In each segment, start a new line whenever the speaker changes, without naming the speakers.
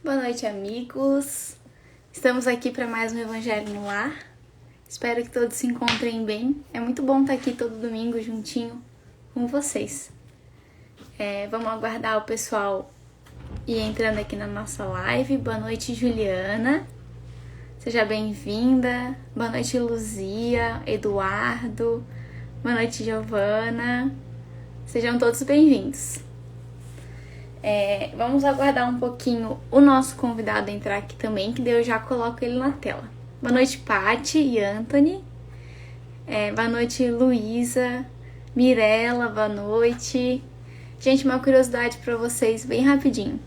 Boa noite, amigos. Estamos aqui para mais um Evangelho no Lar. Espero que todos se encontrem bem. É muito bom estar aqui todo domingo juntinho com vocês. Vamos aguardar o pessoal ir entrando aqui na nossa live. Boa noite, Juliana. Seja bem-vinda. Boa noite, Luzia, Eduardo. Boa noite, Giovana. Sejam todos bem-vindos. Vamos aguardar um pouquinho o nosso convidado entrar aqui também, que daí eu já coloco ele na tela. Boa noite, Paty e Anthony. Boa noite, Luísa, Mirella, boa noite. Gente, uma curiosidade para vocês, bem rapidinho.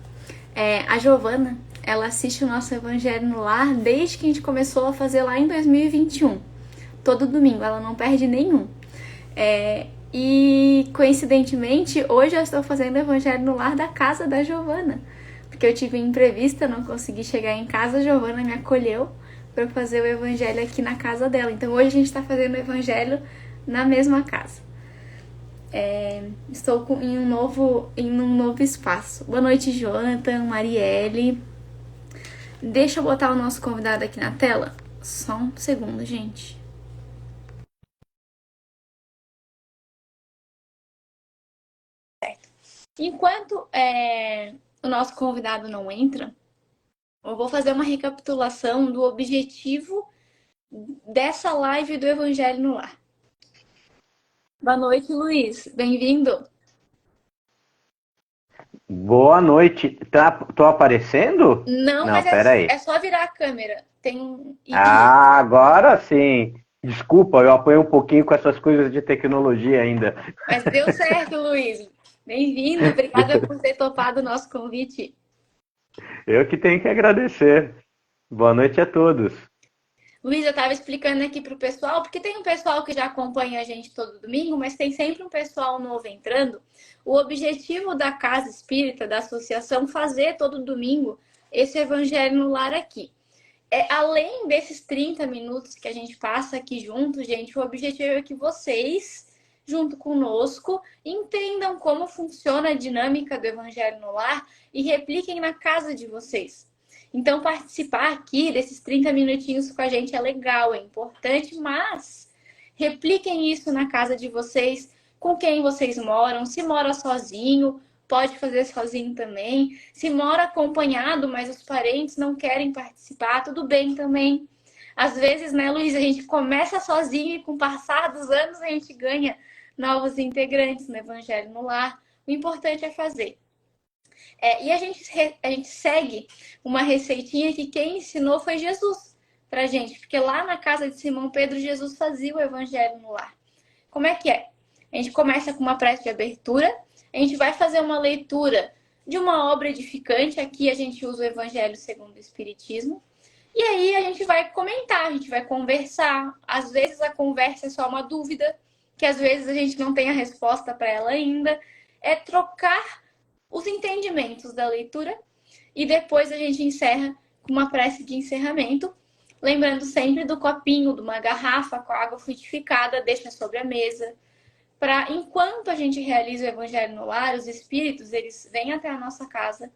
A Giovana, ela assiste o nosso Evangelho no Lar desde que a gente começou a fazer lá em 2021. Todo domingo, ela não perde nenhum. E, coincidentemente, hoje eu estou fazendo o Evangelho no Lar da casa da Giovana. Porque eu tive um imprevisto, eu não consegui chegar em casa, a Giovana me acolheu para fazer o Evangelho aqui na casa dela. Então, hoje a gente está fazendo o Evangelho na mesma casa. Estou em um novo espaço. Boa noite, Jonathan, Marielle. Deixa eu botar o nosso convidado aqui na tela. Só um segundo, gente. Enquanto o nosso convidado não entra, eu vou fazer uma recapitulação do objetivo dessa live do Evangelho no Lar. Boa noite, Luiz. Bem-vindo.
Boa noite. Tô aparecendo?
Não,
Não,
mas
pera aí.
é só virar a câmera.
Agora sim. Desculpa, eu apanho um pouquinho com essas coisas de tecnologia ainda.
Mas deu certo, Luiz. Bem-vindo. Obrigada por ter topado o nosso convite.
Eu que tenho que agradecer. Boa noite a todos.
Luiz, eu estava explicando aqui para o pessoal, porque tem um pessoal que já acompanha a gente todo domingo, mas tem sempre um pessoal novo entrando. O objetivo da Casa Espírita, da associação, fazer todo domingo esse Evangelho no Lar aqui. Além desses 30 minutos que a gente passa aqui junto, gente, o objetivo é que vocês, junto conosco, entendam como funciona a dinâmica do Evangelho no Lar e repliquem na casa de vocês. Então, participar aqui desses 30 minutinhos com a gente é legal, é importante, mas repliquem isso na casa de vocês, com quem vocês moram. Se mora sozinho, pode fazer sozinho também. Se mora acompanhado, mas os parentes não querem participar, tudo bem também. Às vezes, né, Luiz, a gente começa sozinho e com o passar dos anos a gente ganha novos integrantes no Evangelho no Lar. O importante é fazer. E a gente segue uma receitinha que quem ensinou foi Jesus pra gente. Porque lá na casa de Simão Pedro, Jesus fazia o Evangelho no Lar. Como é que é? A gente começa com uma prece de abertura. A gente vai fazer uma leitura de uma obra edificante. Aqui a gente usa o Evangelho segundo o Espiritismo. E aí a gente vai comentar, a gente vai conversar. Às vezes a conversa é só uma dúvida, que às vezes a gente não tem a resposta para ela ainda. É trocar os entendimentos da leitura e depois a gente encerra com uma prece de encerramento, lembrando sempre do copinho, de uma garrafa com água frutificada, deixa sobre a mesa, para enquanto a gente realiza o Evangelho no Lar, os espíritos, eles vêm até a nossa casa,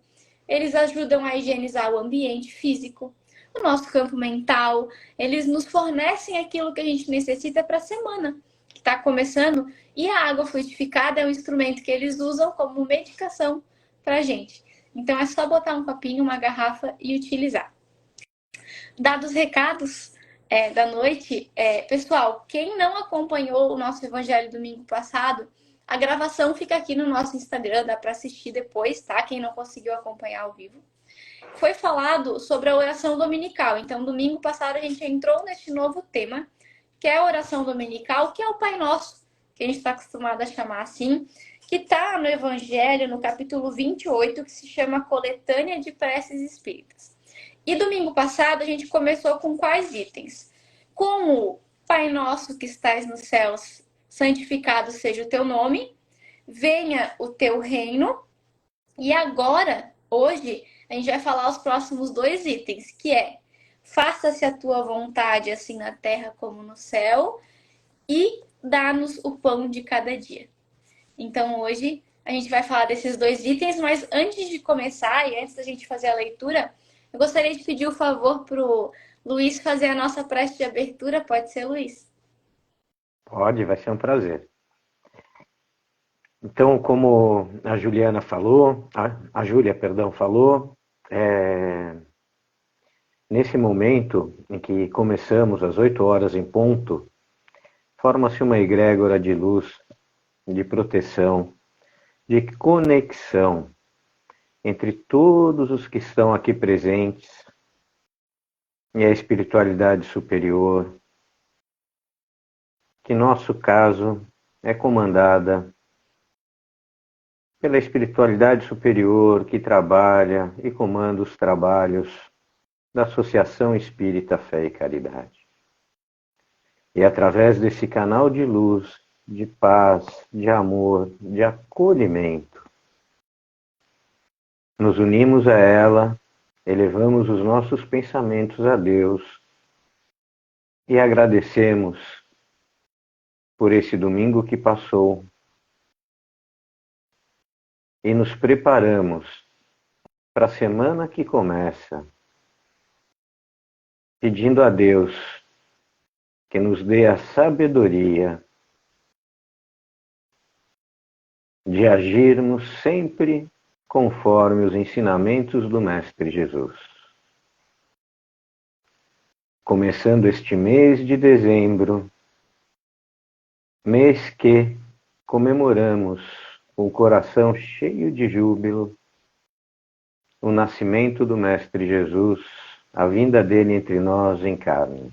eles ajudam a higienizar o ambiente físico, o nosso campo mental, eles nos fornecem aquilo que a gente necessita para a semana que está começando, e a água fluidificada é um instrumento que eles usam como medicação para a gente. Então é só botar um copinho, uma garrafa e utilizar. Dados os recados da noite, pessoal, quem não acompanhou o nosso Evangelho domingo passado, a gravação fica aqui no nosso Instagram, dá para assistir depois, tá? Quem não conseguiu acompanhar ao vivo. Foi falado sobre a oração dominical. Então, domingo passado a gente entrou neste novo tema, que é a oração dominical, que é o Pai Nosso, que a gente está acostumado a chamar assim, que está no Evangelho, no capítulo 28, que se chama Coletânea de Preces Espíritas. E domingo passado a gente começou com quais itens? Com o Pai Nosso que estais nos céus, santificado seja o teu nome, venha o teu reino. E agora, hoje, a gente vai falar os próximos 2 itens, que é faça-se a tua vontade, assim na terra como no céu, e dá-nos o pão de cada dia. Então, hoje, a gente vai falar desses dois itens, mas antes de começar e antes da gente fazer a leitura, eu gostaria de pedir o favor para o Luiz fazer a nossa prece de abertura. Pode ser, Luiz?
Pode, vai ser um prazer. Então, como a Juliana falou, a Júlia, perdão, falou, nesse momento em que começamos às 8 horas em ponto, forma-se uma egrégora de luz, de proteção, de conexão entre todos os que estão aqui presentes e a espiritualidade superior, que, em nosso caso, é comandada pela espiritualidade superior que trabalha e comanda os trabalhos da Associação Espírita Fé e Caridade. E através desse canal de luz, de paz, de amor, de acolhimento, nos unimos a ela, elevamos os nossos pensamentos a Deus e agradecemos por esse domingo que passou e nos preparamos para a semana que começa, pedindo a Deus que nos dê a sabedoria de agirmos sempre conforme os ensinamentos do Mestre Jesus. Começando este mês de dezembro, mês que comemoramos com o coração cheio de júbilo o nascimento do Mestre Jesus, a vinda dele entre nós em carne,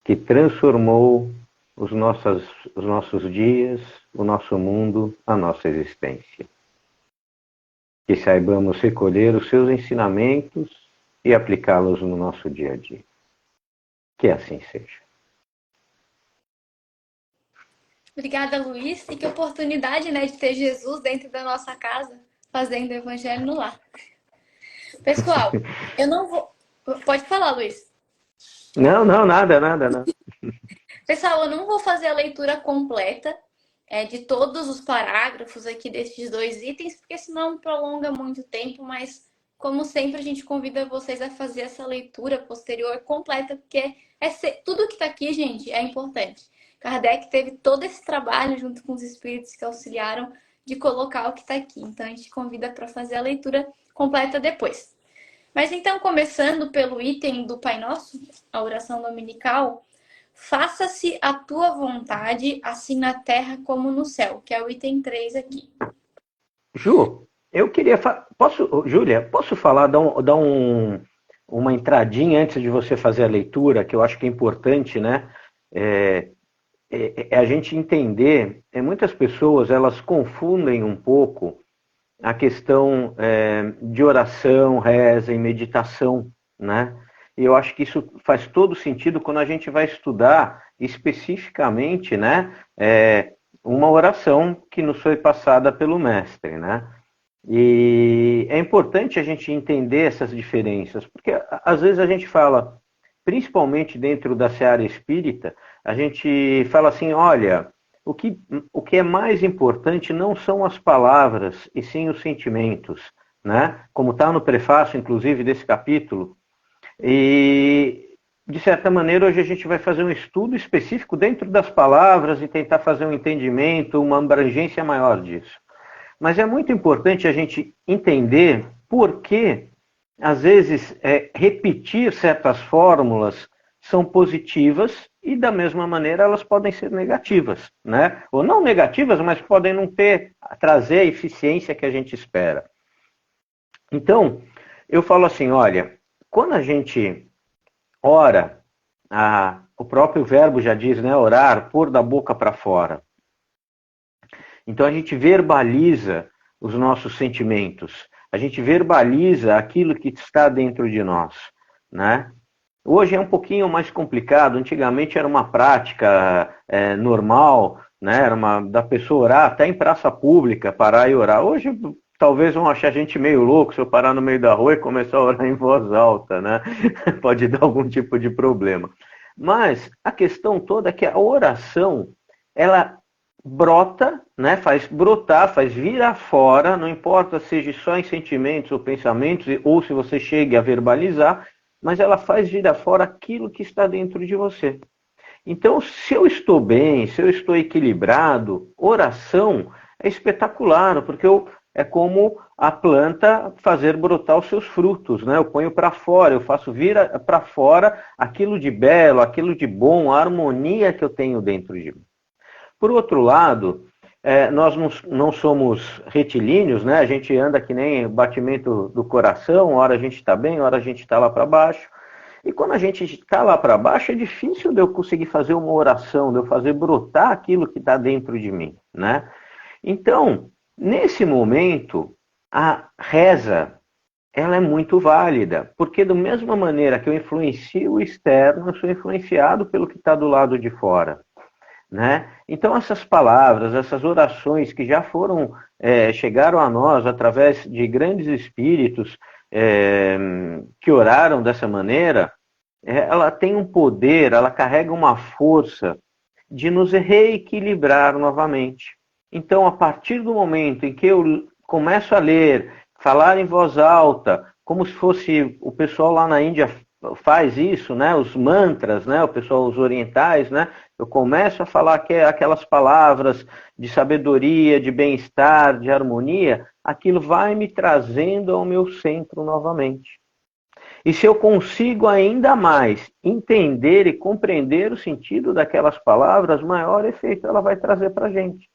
que transformou os nossos dias, o nosso mundo, a nossa existência. Que saibamos recolher os seus ensinamentos e aplicá-los no nosso dia a dia. Que assim seja.
Obrigada, Luiz. E que oportunidade, né, de ter Jesus dentro da nossa casa, fazendo o evangelho no lar. Pessoal, eu não vou... Pode falar, Luiz.
Não, nada.
Pessoal, eu não vou fazer a leitura completa de todos os parágrafos aqui desses dois itens, porque senão prolonga muito tempo, mas como sempre a gente convida vocês a fazer essa leitura posterior completa, porque tudo que está aqui, gente, é importante. Kardec teve todo esse trabalho junto com os espíritos que auxiliaram de colocar o que está aqui. Então a gente convida para fazer a leitura completa depois. Mas então, começando pelo item do Pai Nosso, a oração dominical, faça-se a tua vontade, assim na terra como no céu, que é o item 3 aqui.
Ju, eu queria... Júlia, posso falar, dar uma entradinha antes de você fazer a leitura, que eu acho que é importante, né? A gente entender, muitas pessoas, elas confundem um pouco a questão de oração, reza e meditação, né? E eu acho que isso faz todo sentido quando a gente vai estudar especificamente, né, uma oração que nos foi passada pelo Mestre, né? E é importante a gente entender essas diferenças, porque às vezes a gente fala, principalmente dentro da seara espírita, a gente fala assim, olha, o que é mais importante não são as palavras, e sim os sentimentos, né? Como está no prefácio, inclusive, desse capítulo. E, de certa maneira, hoje a gente vai fazer um estudo específico dentro das palavras e tentar fazer um entendimento, uma abrangência maior disso. Mas é muito importante a gente entender por que, às vezes, repetir certas fórmulas são positivas e, da mesma maneira, elas podem ser negativas, né? Ou não negativas, mas podem não trazer a eficiência que a gente espera. Então, eu falo assim, olha, quando a gente ora, o próprio verbo já diz, né? Orar, pôr da boca para fora. Então, a gente verbaliza os nossos sentimentos, a gente verbaliza aquilo que está dentro de nós, né? Hoje é um pouquinho mais complicado, antigamente era uma prática normal, né? Era da pessoa orar até em praça pública, parar e orar. Hoje talvez vão achar a gente meio louco se eu parar no meio da rua e começar a orar em voz alta, né? Pode dar algum tipo de problema. Mas a questão toda é que a oração, ela brota, né? Faz brotar, faz vir afora, não importa seja só em sentimentos ou pensamentos, ou se você chegue a verbalizar, mas ela faz vir afora aquilo que está dentro de você. Então, se eu estou bem, se eu estou equilibrado, oração é espetacular, porque é como a planta fazer brotar os seus frutos, né? Eu ponho para fora, eu faço vir para fora aquilo de belo, aquilo de bom, a harmonia que eu tenho dentro de mim. Por outro lado, nós não somos retilíneos, né? A gente anda que nem batimento do coração, hora a gente está bem, hora a gente está lá para baixo. E quando a gente está lá para baixo, é difícil de eu conseguir fazer uma oração, de eu fazer brotar aquilo que está dentro de mim, né? Então, nesse momento, a reza, ela é muito válida, porque da mesma maneira que eu influencio o externo, eu sou influenciado pelo que está do lado de fora, né? Então, essas palavras, essas orações que já foram, chegaram a nós através de grandes espíritos que oraram dessa maneira, ela tem um poder, ela carrega uma força de nos reequilibrar novamente. Então, a partir do momento em que eu começo a ler, falar em voz alta, como se fosse o pessoal lá na Índia faz isso, né? Os mantras, né? O pessoal, os orientais, né? Eu começo a falar aquelas palavras de sabedoria, de bem-estar, de harmonia, aquilo vai me trazendo ao meu centro novamente. E se eu consigo ainda mais entender e compreender o sentido daquelas palavras, maior efeito ela vai trazer para a gente.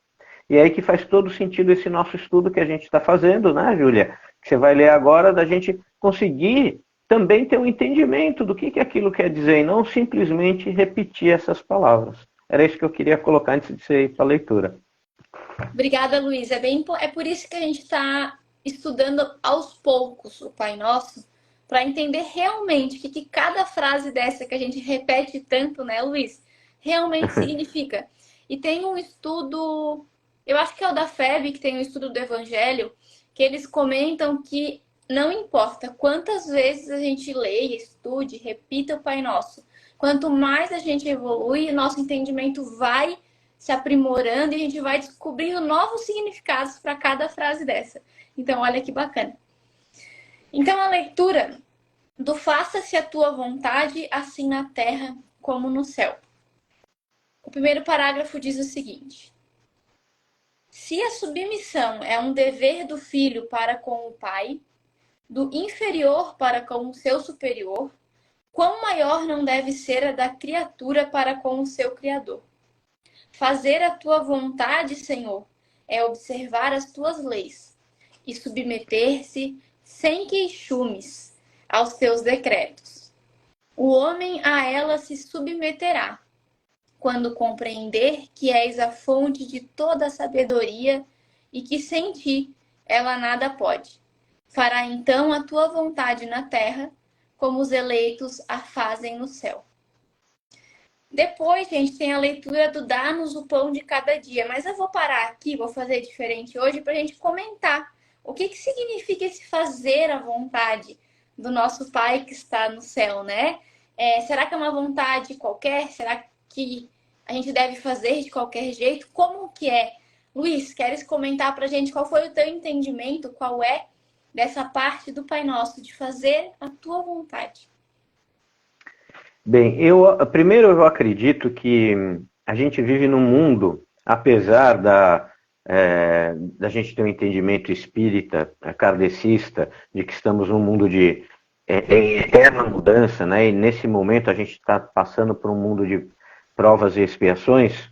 E é aí que faz todo sentido esse nosso estudo que a gente está fazendo, né, Júlia? Que você vai ler agora, da gente conseguir também ter um entendimento do que aquilo quer dizer, e não simplesmente repetir essas palavras. Era isso que eu queria colocar antes de você ir para a leitura.
Obrigada, Luiz. É por isso que a gente está estudando aos poucos o Pai Nosso, para entender realmente o que cada frase dessa que a gente repete tanto, né, Luiz, realmente significa. E tem um estudo, eu acho que é o da FEB, que tem um estudo do Evangelho, que eles comentam que não importa quantas vezes a gente leia, estude, repita o Pai Nosso, quanto mais a gente evolui, nosso entendimento vai se aprimorando e a gente vai descobrindo novos significados para cada frase dessa. Então, olha que bacana. Então, a leitura do Faça-se a tua vontade, assim na terra como no céu. O primeiro parágrafo diz o seguinte: se a submissão é um dever do filho para com o pai, do inferior para com o seu superior, quão maior não deve ser a da criatura para com o seu Criador? Fazer a tua vontade, Senhor, é observar as tuas leis e submeter-se sem queixumes aos teus decretos. O homem a ela se submeterá, quando compreender que és a fonte de toda a sabedoria e que sem ti ela nada pode. Fará então a tua vontade na terra, como os eleitos a fazem no céu. Depois, gente, tem a leitura do Dá-nos o pão de cada dia. Mas eu vou parar aqui, vou fazer diferente hoje para a gente comentar o que significa esse fazer a vontade do nosso Pai que está no céu, né? Será que é uma vontade qualquer? Será que a gente deve fazer de qualquer jeito? Como que é? Luiz, queres comentar para a gente qual foi o teu entendimento, qual é dessa parte do Pai Nosso, de fazer a tua vontade?
Bem, primeiro eu acredito que a gente vive num mundo, apesar da gente ter um entendimento espírita, kardecista, de que estamos num mundo de eterna mudança, né? E nesse momento a gente está passando por um mundo de provas e expiações.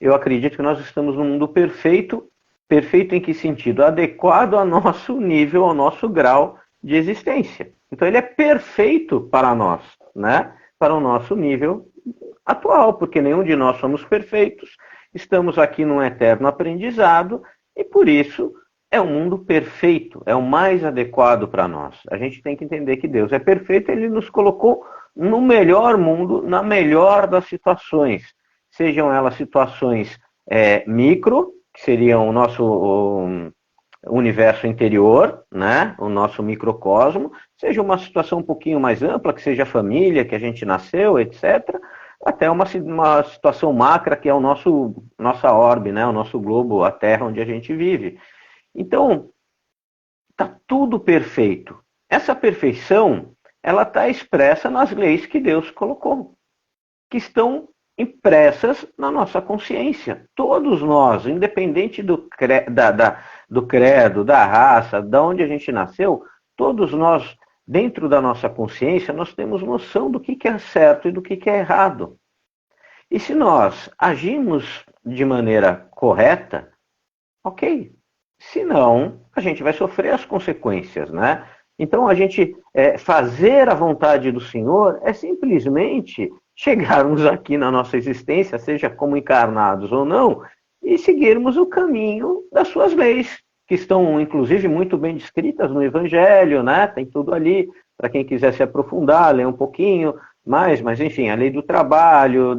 Eu acredito que nós estamos num mundo perfeito. Perfeito em que sentido? Adequado ao nosso nível, ao nosso grau de existência. Então ele é perfeito para nós, né? Para o nosso nível atual, porque nenhum de nós somos perfeitos, estamos aqui num eterno aprendizado e por isso é um mundo perfeito, é o mais adequado para nós. A gente tem que entender que Deus é perfeito, ele nos colocou no melhor mundo, na melhor das situações, sejam elas situações micro, que seriam o nosso universo interior, né? O nosso microcosmo, seja uma situação um pouquinho mais ampla, que seja a família, que a gente nasceu, etc., até uma situação macra que é nossa orbe, né? O nosso globo, a Terra onde a gente vive. Então, está tudo perfeito. Essa perfeição, ela está expressa nas leis que Deus colocou, que estão impressas na nossa consciência. Todos nós, independente do credo, da raça, de onde a gente nasceu, todos nós, dentro da nossa consciência, nós temos noção do que é certo e do que é errado. E se nós agimos de maneira correta, ok. Se não, a gente vai sofrer as consequências, né? Então, a gente fazer a vontade do Senhor é simplesmente chegarmos aqui na nossa existência, seja como encarnados ou não, e seguirmos o caminho das suas leis, que estão, inclusive, muito bem descritas no Evangelho, né? Tem tudo ali, para quem quiser se aprofundar, ler um pouquinho mais, mas, enfim, a lei do trabalho,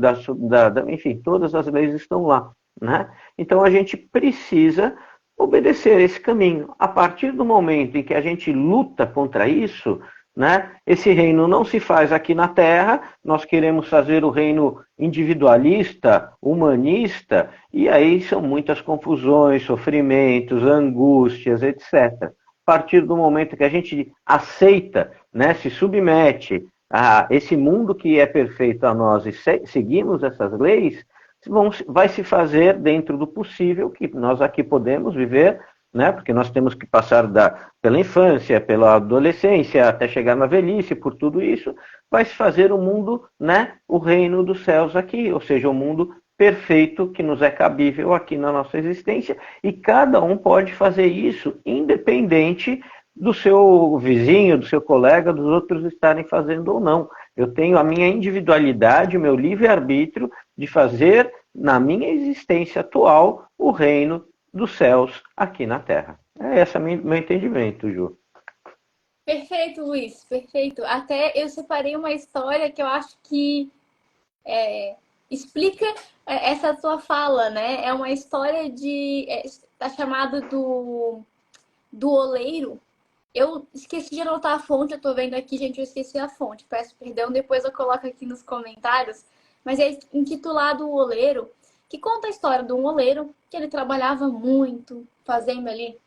enfim, todas as leis estão lá, né? Então, a gente precisa obedecer esse caminho. A partir do momento em que a gente luta contra isso, né, esse reino não se faz aqui na Terra, nós queremos fazer o reino individualista, humanista, e aí são muitas confusões, sofrimentos, angústias, etc. A partir do momento que a gente aceita, né, se submete a esse mundo que é perfeito a nós e seguimos essas leis, vai se fazer dentro do possível que nós aqui podemos viver, né? Porque nós temos que passar pela infância, pela adolescência, até chegar na velhice, por tudo isso, vai se fazer o mundo, né? O reino dos céus aqui, ou seja, o mundo perfeito que nos é cabível aqui na nossa existência, e cada um pode fazer isso independente do seu vizinho, do seu colega, dos outros estarem fazendo ou não. Eu tenho a minha individualidade, o meu livre-arbítrio de fazer, na minha existência atual, o reino dos céus aqui na Terra. É esse meu entendimento, Ju.
Perfeito, Luiz, perfeito. Até eu separei uma história que eu acho que explica essa tua fala, né? É uma história tá chamado do oleiro. Eu esqueci de anotar a fonte, eu tô vendo aqui, gente, eu esqueci a fonte. Peço perdão, depois eu coloco aqui nos comentários. Mas é intitulado O Oleiro, que conta a história de um oleiro que ele trabalhava muito, fazendo ali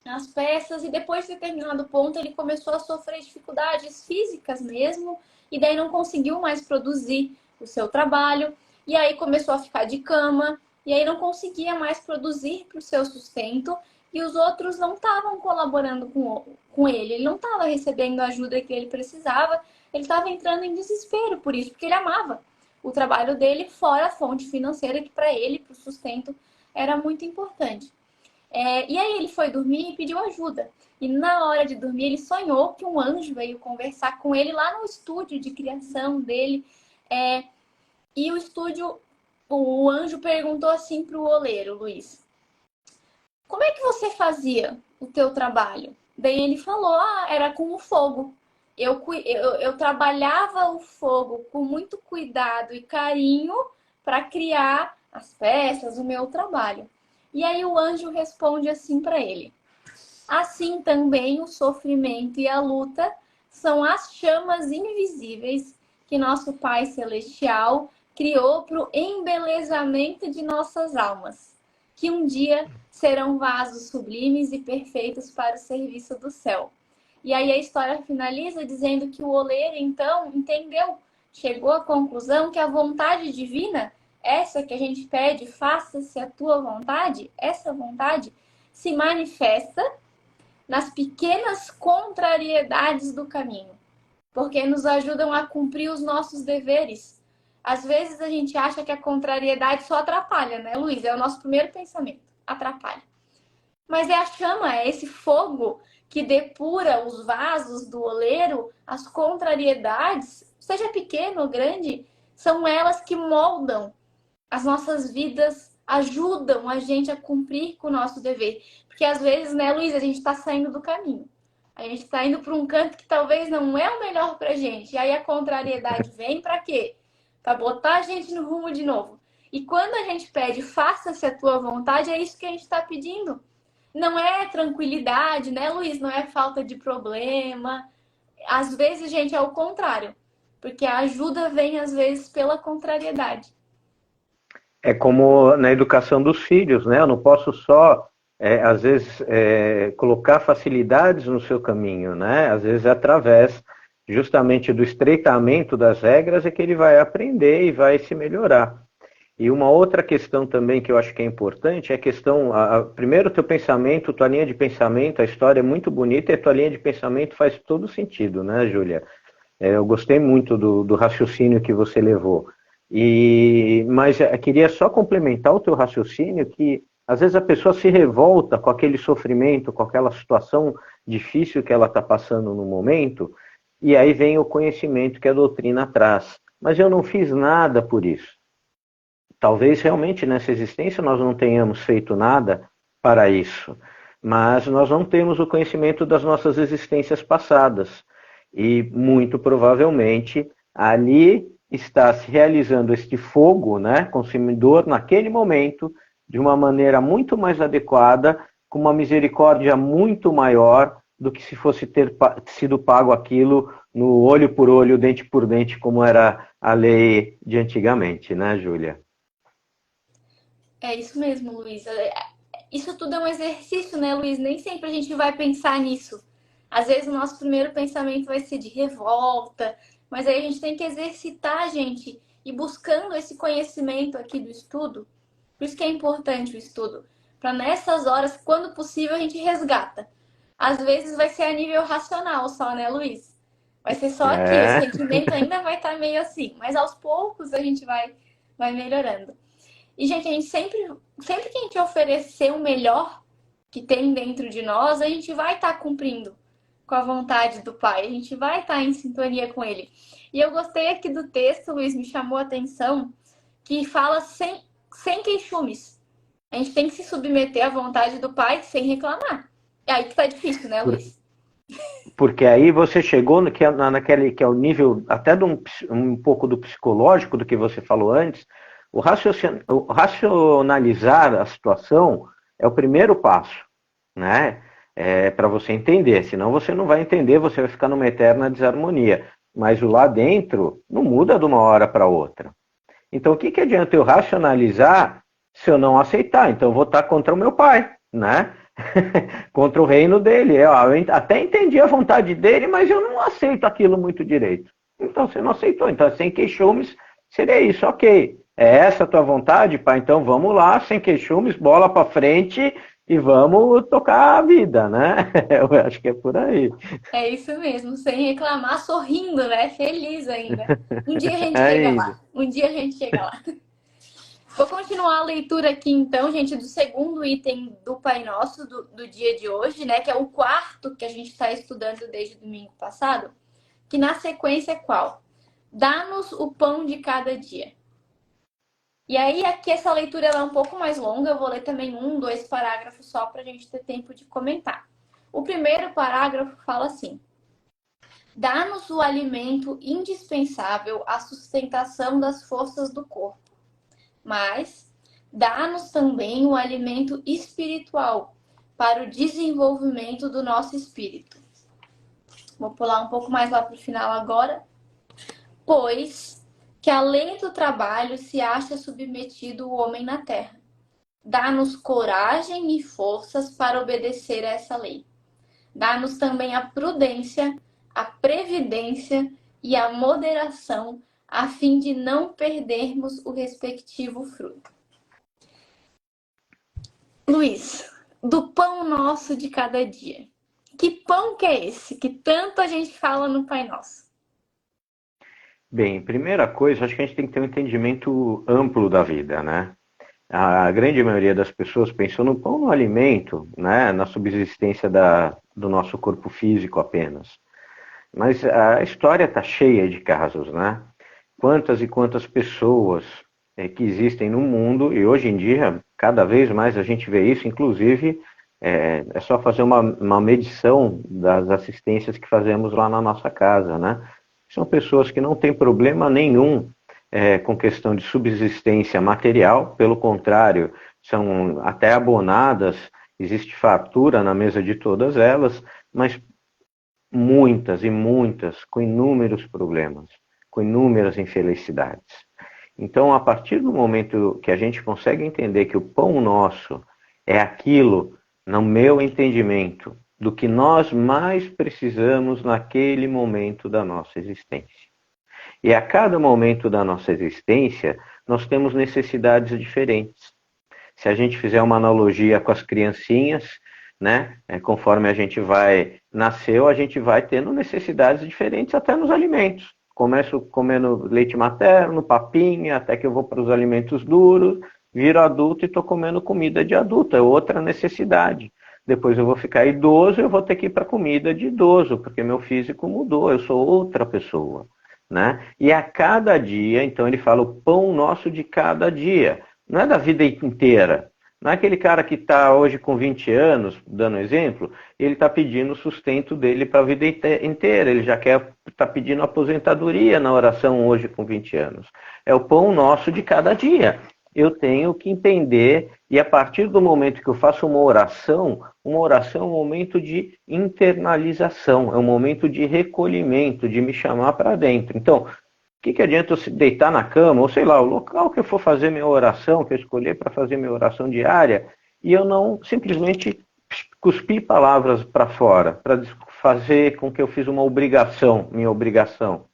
as peças, e depois de determinado ponto ele começou a sofrer dificuldades físicas mesmo, e daí não conseguiu mais produzir o seu trabalho, e aí começou a ficar de cama, e aí não conseguia mais produzir para o seu sustento, e os outros não estavam colaborando com ele não estava recebendo a ajuda que ele precisava, ele estava entrando em desespero por isso, porque ele amava o trabalho dele, fora a fonte financeira que para ele, para o sustento, era muito importante. E aí ele foi dormir e pediu ajuda. E na hora de dormir ele sonhou que um anjo veio conversar com ele lá no estúdio de criação dele. E o anjo perguntou assim para o oleiro, Luiz: como é que você fazia o teu trabalho? Daí ele falou, era com o fogo. Eu trabalhava o fogo com muito cuidado e carinho para criar as peças, o meu trabalho. E aí o anjo responde assim para ele: assim também o sofrimento e a luta são as chamas invisíveis que nosso Pai Celestial criou para o embelezamento de nossas almas, que um dia serão vasos sublimes e perfeitos para o serviço do céu. E aí a história finaliza dizendo que o oleiro, então, entendeu, chegou à conclusão que a vontade divina, essa que a gente pede, faça-se a tua vontade, essa vontade se manifesta nas pequenas contrariedades do caminho, porque nos ajudam a cumprir os nossos deveres. Às vezes a gente acha que a contrariedade só atrapalha, né, Luiz? É o nosso primeiro pensamento, atrapalha. Mas é a chama, é esse fogo que depura os vasos do oleiro, as contrariedades, seja pequeno ou grande, são elas que moldam as nossas vidas, ajudam a gente a cumprir com o nosso dever. Porque às vezes, né, Luiz, a gente está saindo do caminho. A gente está indo para um canto que talvez não é o melhor para a gente. E aí a contrariedade vem para quê? Para botar a gente no rumo de novo. E quando a gente pede, faça-se a tua vontade, é isso que a gente está pedindo. Não é tranquilidade, né, Luiz? Não é falta de problema. Às vezes, gente, é o contrário. porque a ajuda vem às vezes pela contrariedade.
É como na educação dos filhos, né? Eu não posso só, às vezes, colocar facilidades no seu caminho, né? Às vezes, através justamente do estreitamento das regras, é que ele vai aprender e vai se melhorar. E uma outra questão também que eu acho que é importante é a questão, primeiro, o teu pensamento, tua linha de pensamento, a história é muito bonita e a tua linha de pensamento faz todo sentido, né, Júlia? Eu gostei muito do raciocínio que você levou. Mas eu queria só complementar o teu raciocínio que às vezes a pessoa se revolta com aquele sofrimento, com aquela situação difícil que ela está passando no momento, e aí vem o conhecimento que a doutrina traz. Mas eu não fiz nada por isso. Talvez realmente nessa existência nós não tenhamos feito nada para isso, mas nós não temos o conhecimento das nossas existências passadas. E muito provavelmente ali está se realizando este fogo, né, consumidor naquele momento, de uma maneira muito mais adequada, com uma misericórdia muito maior do que se fosse ter sido pago aquilo no olho por olho, dente por dente, como era a lei de antigamente, né, Júlia?
É isso mesmo, Luiz. Isso tudo é um exercício, né, Luiz? Nem sempre a gente vai pensar nisso. Às vezes o nosso primeiro pensamento vai ser de revolta, mas aí a gente tem que exercitar, gente, e buscando esse conhecimento aqui do estudo. Por isso que é importante o estudo. Para nessas horas, quando possível, a gente resgata. Às vezes vai ser a nível racional só, né, Luiz? Vai ser só aqui, o
É,
sentimento ainda vai estar meio assim, mas aos poucos a gente vai melhorando. E, gente, a gente sempre que a gente oferecer o melhor que tem dentro de nós, a gente vai estar cumprindo com a vontade do Pai, a gente vai estar em sintonia com Ele. E eu gostei aqui do texto, Luiz, me chamou a atenção, que fala sem queixumes. A gente tem que se submeter à vontade do Pai sem reclamar. É aí que tá difícil, né, Luiz?
porque aí você chegou naquele que é o nível até de um pouco do psicológico do que você falou antes. O racionalizar a situação é o primeiro passo, né? Para você entender, senão você não vai entender, você vai ficar numa eterna desarmonia. Mas o lá dentro não muda de uma hora para outra. Então, o que, que adianta eu racionalizar se eu não aceitar? Então, eu vou estar contra o meu pai, né? Contra o reino dele. Eu até entendi a vontade dele, mas eu não aceito aquilo muito direito. Então, você não aceitou. Então, sem queixumes, seria isso. Ok, é essa a tua vontade, pai? Então, vamos lá, sem queixumes, bola para frente e vamos tocar a vida, né? Eu acho que é por aí.
É isso mesmo, sem reclamar, sorrindo, né? Feliz ainda. Um dia a gente
É
chega
isso.
lá. Um dia a gente chega lá. Vou continuar a leitura aqui, então, gente, do segundo item do Pai Nosso do dia de hoje, né? Que é o quarto que a gente está estudando desde o domingo passado. Que na sequência é qual? Dá-nos o pão de cada dia. E aí, aqui essa leitura ela é um pouco mais longa. Eu vou ler também um, dois parágrafos só para a gente ter tempo de comentar. O primeiro parágrafo fala assim: dá-nos o alimento indispensável à sustentação das forças do corpo, mas dá-nos também o alimento espiritual para o desenvolvimento do nosso espírito. Vou pular um pouco mais lá para o final agora. Pois que além do trabalho se acha submetido o homem na terra. Dá-nos coragem e forças para obedecer a essa lei. Dá-nos também a prudência, a previdência e a moderação, a fim de não perdermos o respectivo fruto. Luiz, do pão nosso de cada dia. Que pão que é esse que tanto a gente fala no Pai Nosso?
Bem, primeira coisa, acho que a gente tem que ter um entendimento amplo da vida, né? A grande maioria das pessoas pensam no pão, no alimento, né? Na subsistência do nosso corpo físico apenas. Mas a história está cheia de casos, né? Quantas e quantas pessoas que existem no mundo, e hoje em dia, cada vez mais a gente vê isso, inclusive, é só fazer uma medição das assistências que fazemos lá na nossa casa, né? São pessoas que não têm problema nenhum com questão de subsistência material, pelo contrário, são até abonadas, existe fartura na mesa de todas elas, mas muitas e muitas com inúmeros problemas. com inúmeras infelicidades. Então, a partir do momento que a gente consegue entender que o pão nosso é aquilo, no meu entendimento, do que nós mais precisamos naquele momento da nossa existência. E a cada momento da nossa existência, nós temos necessidades diferentes. Se a gente fizer uma analogia com as criancinhas, né, conforme a gente vai nascer, a gente vai tendo necessidades diferentes até nos alimentos. Começo comendo leite materno, papinha, até que eu vou para os alimentos duros, viro adulto e estou comendo comida de adulto, é outra necessidade. Depois eu vou ficar idoso e eu vou ter que ir para comida de idoso, porque meu físico mudou, eu sou outra pessoa, né? E a cada dia, então ele fala o pão nosso de cada dia, não é da vida inteira. Não é aquele cara que está hoje com 20 anos, dando exemplo, ele está pedindo o sustento dele para a vida inteira, ele já quer está pedindo aposentadoria na oração hoje com 20 anos. É o pão nosso de cada dia. Eu tenho que entender, e a partir do momento que eu faço uma oração é um momento de internalização, é um momento de recolhimento, de me chamar para dentro. Então, o que adianta eu se deitar na cama, ou sei lá, o local que eu for fazer minha oração, que eu escolher para fazer minha oração diária, e eu não simplesmente cuspir palavras para fora, para fazer com que eu fiz uma obrigação, minha obrigação.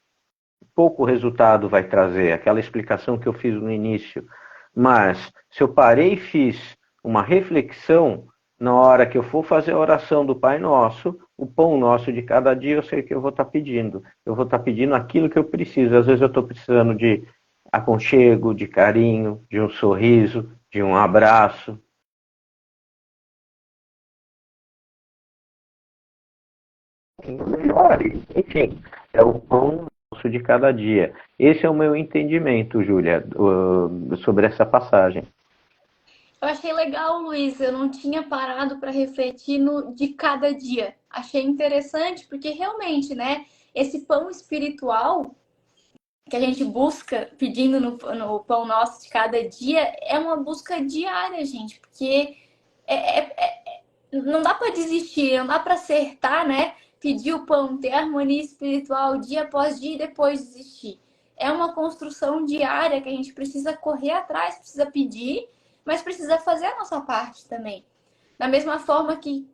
Pouco resultado vai trazer, aquela explicação que eu fiz no início. Mas, se eu parei e fiz uma reflexão, na hora que eu for fazer a oração do Pai Nosso, o pão nosso de cada dia, eu sei que eu vou estar pedindo. Eu vou estar pedindo aquilo que eu preciso. Às vezes eu estou precisando de aconchego, de carinho, de um sorriso, de um abraço. Melhor, enfim, é o pão nosso de cada dia. Esse é o meu entendimento, Júlia, sobre essa passagem.
Eu achei legal, Luiz. Eu não tinha parado para refletir no de cada dia. Achei interessante porque realmente, né? Esse pão espiritual que a gente busca pedindo no pão nosso de cada dia é uma busca diária, gente. Porque não dá para desistir, não dá para acertar, né? Pedir o pão, ter harmonia espiritual dia após dia e depois desistir. É uma construção diária que a gente precisa correr atrás, precisa pedir, mas precisa fazer a nossa parte também. Da mesma forma que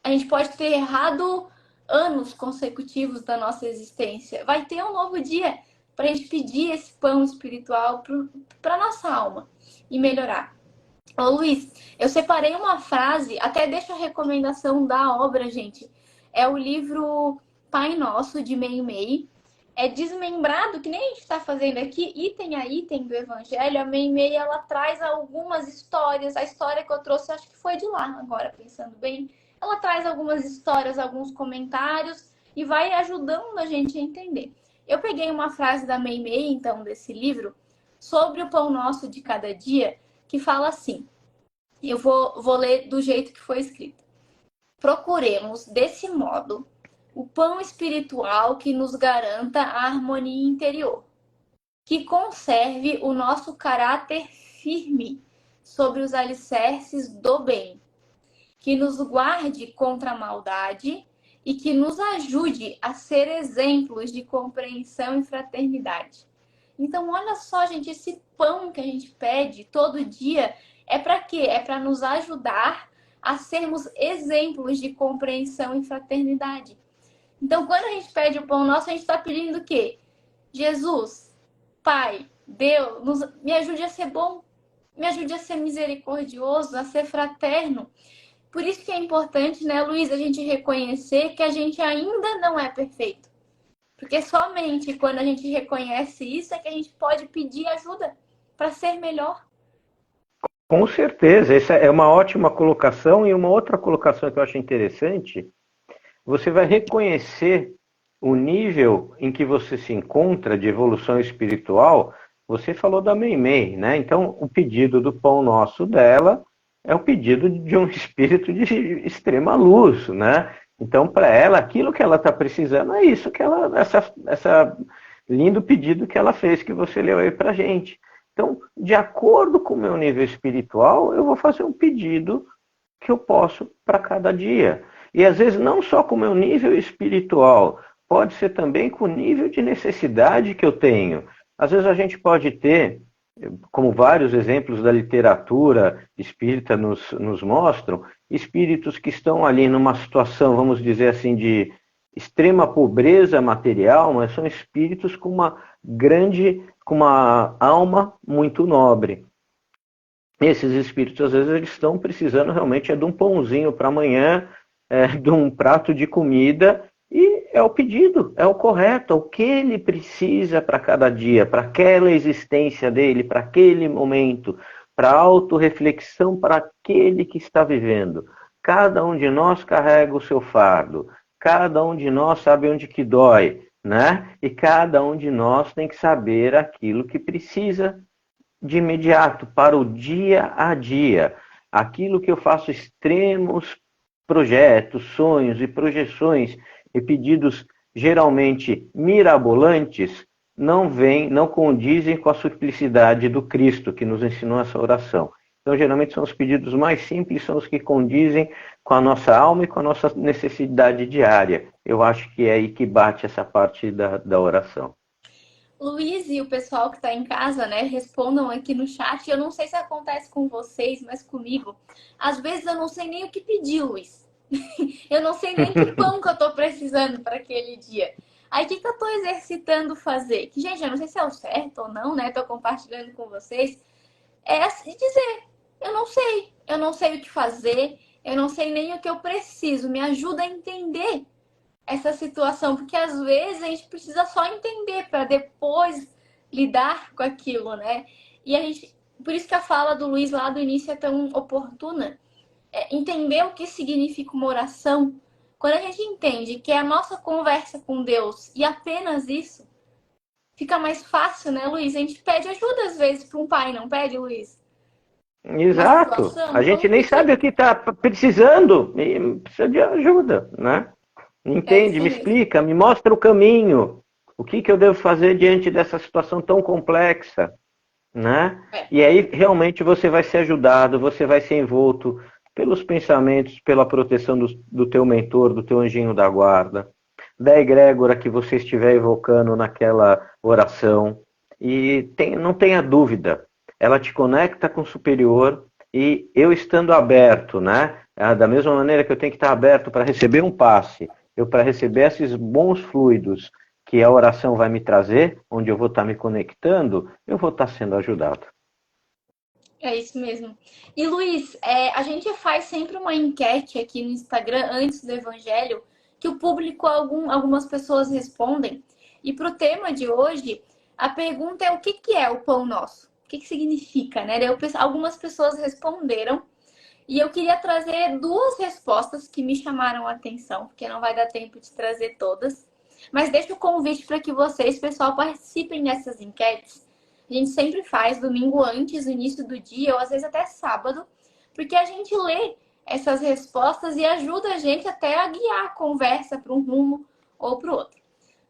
a gente pode ter errado anos consecutivos da nossa existência, vai ter um novo dia para a gente pedir esse pão espiritual para nossa alma e melhorar. Ô Luiz, eu separei uma frase, até deixo a recomendação da obra, gente. É o livro Pai Nosso, de Meimei. É desmembrado, que nem a gente está fazendo aqui, item a item do Evangelho. A Meimei, ela traz algumas histórias. A história que eu trouxe, acho que foi de lá, agora pensando bem. Ela traz algumas histórias, alguns comentários e vai ajudando a gente a entender. Eu peguei uma frase da Meimei, então, desse livro, sobre o pão nosso de cada dia, que fala assim, eu vou ler do jeito que foi escrito. Procuremos, desse modo, o pão espiritual que nos garanta a harmonia interior, que conserve o nosso caráter firme sobre os alicerces do bem, que nos guarde contra a maldade e que nos ajude a ser exemplos de compreensão e fraternidade. Então, olha só, gente, esse pão que a gente pede todo dia é para quê? É para nos ajudar a sermos exemplos de compreensão e fraternidade. Então, quando a gente pede o pão nosso, a gente está pedindo o quê? Jesus, Pai, Deus, me ajude a ser bom, me ajude a ser misericordioso, a ser fraterno. Por isso que é importante, né, Luiz, a gente reconhecer que a gente ainda não é perfeito. Porque somente quando a gente reconhece isso é que a gente pode pedir ajuda para ser melhor.
Com certeza, essa é uma ótima colocação, e uma outra colocação que eu acho interessante, você vai reconhecer o nível em que você se encontra de evolução espiritual. Você falou da Meimei, né? Então, o pedido do pão nosso dela é o pedido de um espírito de extrema luz, né? Então, para ela, aquilo que ela está precisando é isso que ela, essa lindo pedido que ela fez, que você leu aí para a gente. Então, de acordo com o meu nível espiritual, eu vou fazer um pedido que eu posso para cada dia. E às vezes não só com o meu nível espiritual, pode ser também com o nível de necessidade que eu tenho. Às vezes a gente pode ter, como vários exemplos da literatura espírita nos mostram, espíritos que estão ali numa situação, vamos dizer assim, de extrema pobreza material, mas são espíritos com uma alma muito nobre. Esses espíritos, às vezes, eles estão precisando realmente de um pãozinho para amanhã, de um prato de comida, e é o pedido, é o correto, é o que ele precisa para cada dia, para aquela existência dele, para aquele momento, para a autorreflexão, para aquele que está vivendo. Cada um de nós carrega o seu fardo, cada um de nós sabe onde que dói, né? E cada um de nós tem que saber aquilo que precisa de imediato, para o dia a dia. Aquilo que eu faço extremos projetos, sonhos e projeções e pedidos geralmente mirabolantes, não condizem com a simplicidade do Cristo que nos ensinou essa oração. Então, geralmente são os pedidos mais simples, são os que condizem com a nossa alma e com a nossa necessidade diária. Eu acho que é aí que bate essa parte da oração.
Luiz e o pessoal que está em casa, né, respondam aqui no chat. Eu não sei se acontece com vocês, mas comigo, às vezes eu não sei nem o que pedir, Luiz. Eu não sei nem que pão que eu tô precisando para aquele dia. Aí, o que eu tô exercitando fazer? Que, gente, eu não sei se é o certo ou não, né? Tô compartilhando com vocês. É assim dizer, eu não sei o que fazer, eu não sei nem o que eu preciso. Me ajuda a entender essa situação, porque às vezes a gente precisa só entender para depois lidar com aquilo, né? E a gente, por isso que a fala do Luiz lá do início é tão oportuna. Entender o que significa uma oração. Quando a gente entende que é a nossa conversa com Deus e apenas isso, fica mais fácil, né, Luiz? A gente pede ajuda às vezes para um pai, não pede, Luiz? Uma
Exato.
situação,
A gente
vamos
nem
pedir.
sabe o que está precisando e precisa de ajuda, né?
É
Entende?
isso
Me
mesmo.
explica, me mostra o caminho. O que eu devo fazer diante dessa situação tão complexa, né?
É.
E aí realmente você vai ser ajudado, você vai ser envolto pelos pensamentos, pela proteção do teu mentor, do teu anjinho da guarda, da egrégora que você estiver evocando naquela oração. E não tenha dúvida, ela te conecta com o superior e eu estando aberto, né? Da mesma maneira que eu tenho que estar aberto para receber um passe, eu para receber esses bons fluidos que a oração vai me trazer, onde eu vou estar me conectando, eu vou estar sendo ajudado.
É isso mesmo. E Luiz, a gente faz sempre uma enquete aqui no Instagram antes do Evangelho, que o público, algumas pessoas respondem. E para o tema de hoje, a pergunta é o que é o pão nosso? O que significa, né? Algumas pessoas responderam e eu queria trazer duas respostas que me chamaram a atenção, porque não vai dar tempo de trazer todas. Mas deixo o convite para que vocês, pessoal, participem dessas enquetes. A gente sempre faz domingo antes do início do dia, ou às vezes até sábado, porque a gente lê essas respostas e ajuda a gente até a guiar a conversa para um rumo ou para o outro.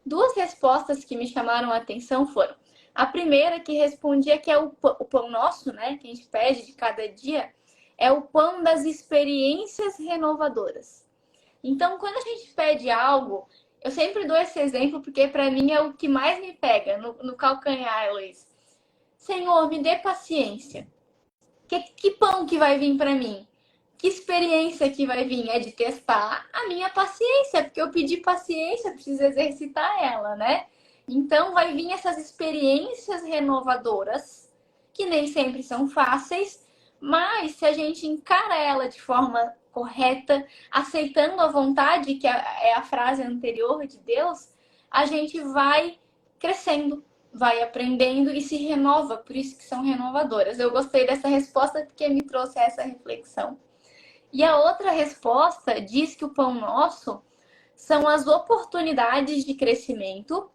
Duas respostas que me chamaram a atenção foram: a primeira, que respondia que é o pão nosso, né, que a gente pede de cada dia, é o pão das experiências renovadoras. Então, quando a gente pede algo, eu sempre dou esse exemplo porque para mim é o que mais me pega no calcanhar, Luiz. Senhor, me dê paciência. Que pão que vai vir para mim? Que experiência que vai vir? É de testar a minha paciência, porque eu pedi paciência, preciso exercitar ela, né? Então, vai vir essas experiências renovadoras, que nem sempre são fáceis, mas se a gente encara ela de forma correta, aceitando a vontade, que é a frase anterior de Deus, a gente vai crescendo, vai aprendendo e se renova, por isso que são renovadoras. Eu gostei dessa resposta porque me trouxe essa reflexão. E a outra resposta diz que o pão nosso são as oportunidades de crescimento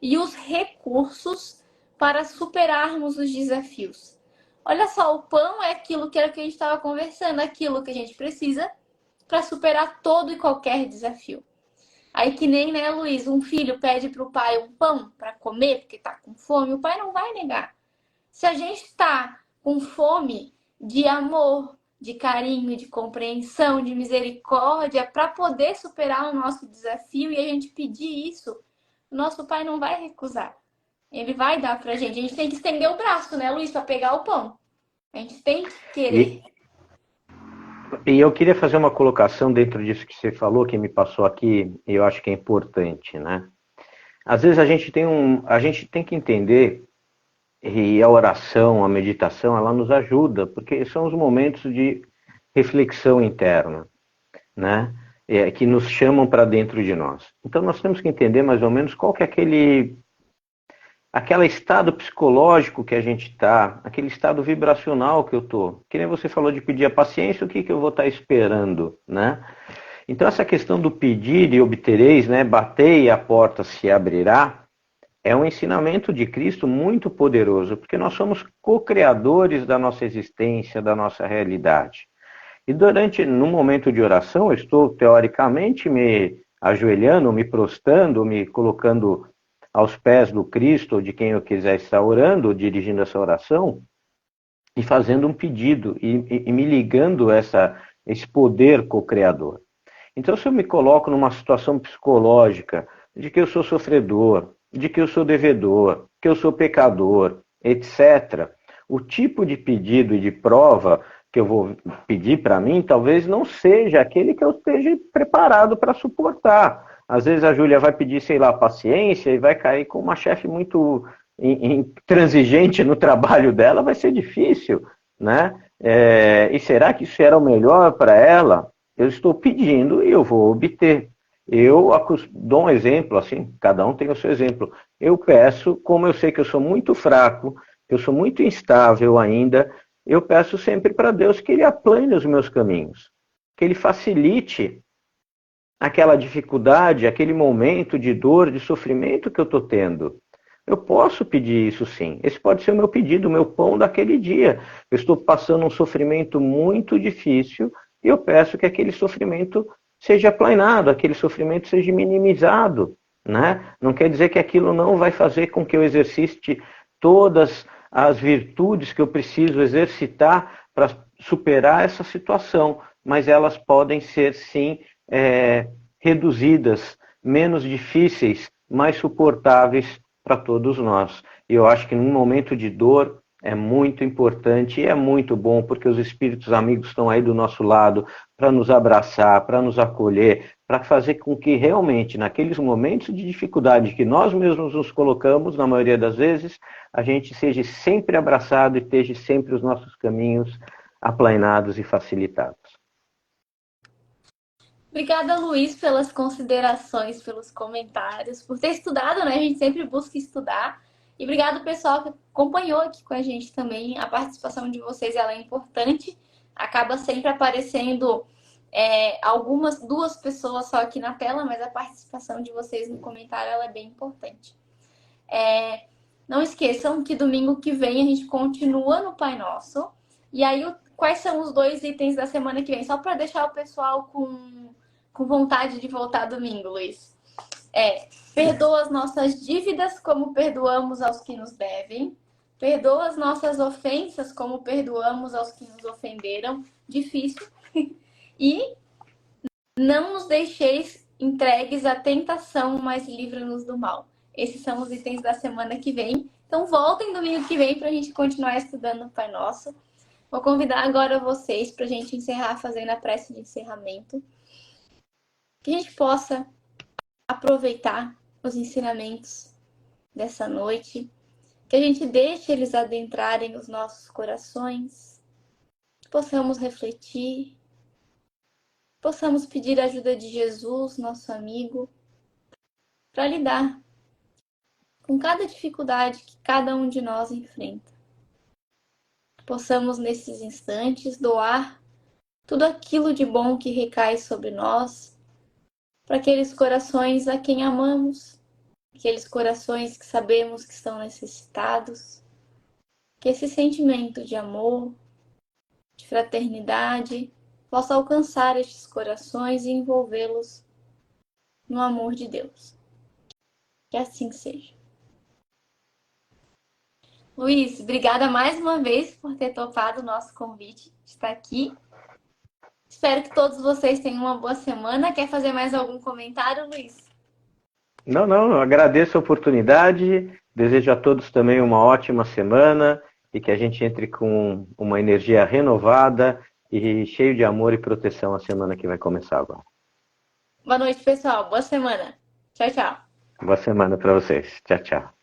e os recursos para superarmos os desafios. Olha só, o pão é aquilo que era que a gente estava conversando, aquilo que a gente precisa para superar todo e qualquer desafio. Aí que nem, né, Luiz, um filho pede para o pai um pão para comer porque está com fome, o pai não vai negar. Se a gente está com fome de amor, de carinho, de compreensão, de misericórdia, para poder superar o nosso desafio e a gente pedir isso, o nosso Pai não vai recusar. Ele vai dar pra gente. A gente tem que estender o braço, né, Luiz, para pegar o pão. A gente tem que querer.
E eu queria fazer uma colocação dentro disso que você falou, que me passou aqui, e eu acho que é importante, né? Às vezes a gente tem que entender, e a oração, a meditação, ela nos ajuda, porque são os momentos de reflexão interna, né? Que nos chamam para dentro de nós. Então nós temos que entender mais ou menos qual que é aquele estado psicológico que a gente está, aquele estado vibracional que eu estou. Que nem você falou de pedir a paciência, o que eu vou estar esperando, né? Então essa questão do pedir e obtereis, né? Batei e a porta se abrirá, é um ensinamento de Cristo muito poderoso, porque nós somos co-criadores da nossa existência, da nossa realidade. E no momento de oração, eu estou teoricamente me ajoelhando, me prostrando, me colocando aos pés do Cristo, ou de quem eu quiser estar orando, dirigindo essa oração, e fazendo um pedido, e me ligando esse poder co-criador. Então, se eu me coloco numa situação psicológica de que eu sou sofredor, de que eu sou devedor, que eu sou pecador, etc., o tipo de pedido e de prova que eu vou pedir para mim talvez não seja aquele que eu esteja preparado para suportar. Às vezes a Júlia vai pedir, sei lá, paciência e vai cair com uma chefe muito intransigente no trabalho dela, vai ser difícil, né? E será que isso era o melhor para ela? Eu estou pedindo e eu vou obter. Eu dou um exemplo, assim, cada um tem o seu exemplo. Eu peço, como eu sei que eu sou muito fraco, eu sou muito instável ainda, eu peço sempre para Deus que Ele aplane os meus caminhos, que Ele facilite aquela dificuldade, aquele momento de dor, de sofrimento que eu estou tendo. Eu posso pedir isso sim. Esse pode ser o meu pedido, o meu pão daquele dia. Eu estou passando um sofrimento muito difícil e eu peço que aquele sofrimento seja aplanado, aquele sofrimento seja minimizado, né? Não quer dizer que aquilo não vai fazer com que eu exercite todas as virtudes que eu preciso exercitar para superar essa situação, mas elas podem ser sim reduzidas, menos difíceis, mais suportáveis para todos nós. E eu acho que num momento de dor é muito importante e é muito bom, porque os espíritos amigos estão aí do nosso lado para nos abraçar, para nos acolher, para fazer com que realmente, naqueles momentos de dificuldade que nós mesmos nos colocamos, na maioria das vezes, a gente seja sempre abraçado e esteja sempre os nossos caminhos aplainados e facilitados.
Obrigada, Luiz, pelas considerações, pelos comentários, por ter estudado, né? A gente sempre busca estudar. E obrigado, pessoal, que acompanhou aqui com a gente também. A participação de vocês ela é importante. Acaba sempre aparecendo duas pessoas só aqui na tela, mas a participação de vocês no comentário ela é bem importante. Não esqueçam que domingo que vem a gente continua no Pai Nosso. E aí, quais são os 2 itens da semana que vem? Só para deixar o pessoal com vontade de voltar domingo, Luiz. Perdoa as nossas dívidas como perdoamos aos que nos devem. Perdoa as nossas ofensas como perdoamos aos que nos ofenderam. Difícil. E não nos deixeis entregues à tentação, mas livra-nos do mal. Esses são os itens da semana que vem. Então voltem domingo que vem para a gente continuar estudando o Pai Nosso. Vou convidar agora vocês para a gente encerrar fazendo a prece de encerramento. Que a gente possa aproveitar os ensinamentos dessa noite. Que a gente deixe eles adentrarem os nossos corações. Que possamos refletir. Possamos pedir a ajuda de Jesus, nosso amigo, para lidar com cada dificuldade que cada um de nós enfrenta. Possamos, nesses instantes, doar tudo aquilo de bom que recai sobre nós, para aqueles corações a quem amamos, aqueles corações que sabemos que estão necessitados, que esse sentimento de amor, de fraternidade, possa alcançar estes corações e envolvê-los no amor de Deus. Que assim seja. Luiz, obrigada mais uma vez por ter topado o nosso convite de estar aqui. Espero que todos vocês tenham uma boa semana. Quer fazer mais algum comentário, Luiz?
Não, eu agradeço a oportunidade, desejo a todos também uma ótima semana e que a gente entre com uma energia renovada e cheio de amor e proteção a semana que vai começar agora.
Boa noite, pessoal. Boa semana. Tchau, tchau.
Boa semana para vocês. Tchau, tchau.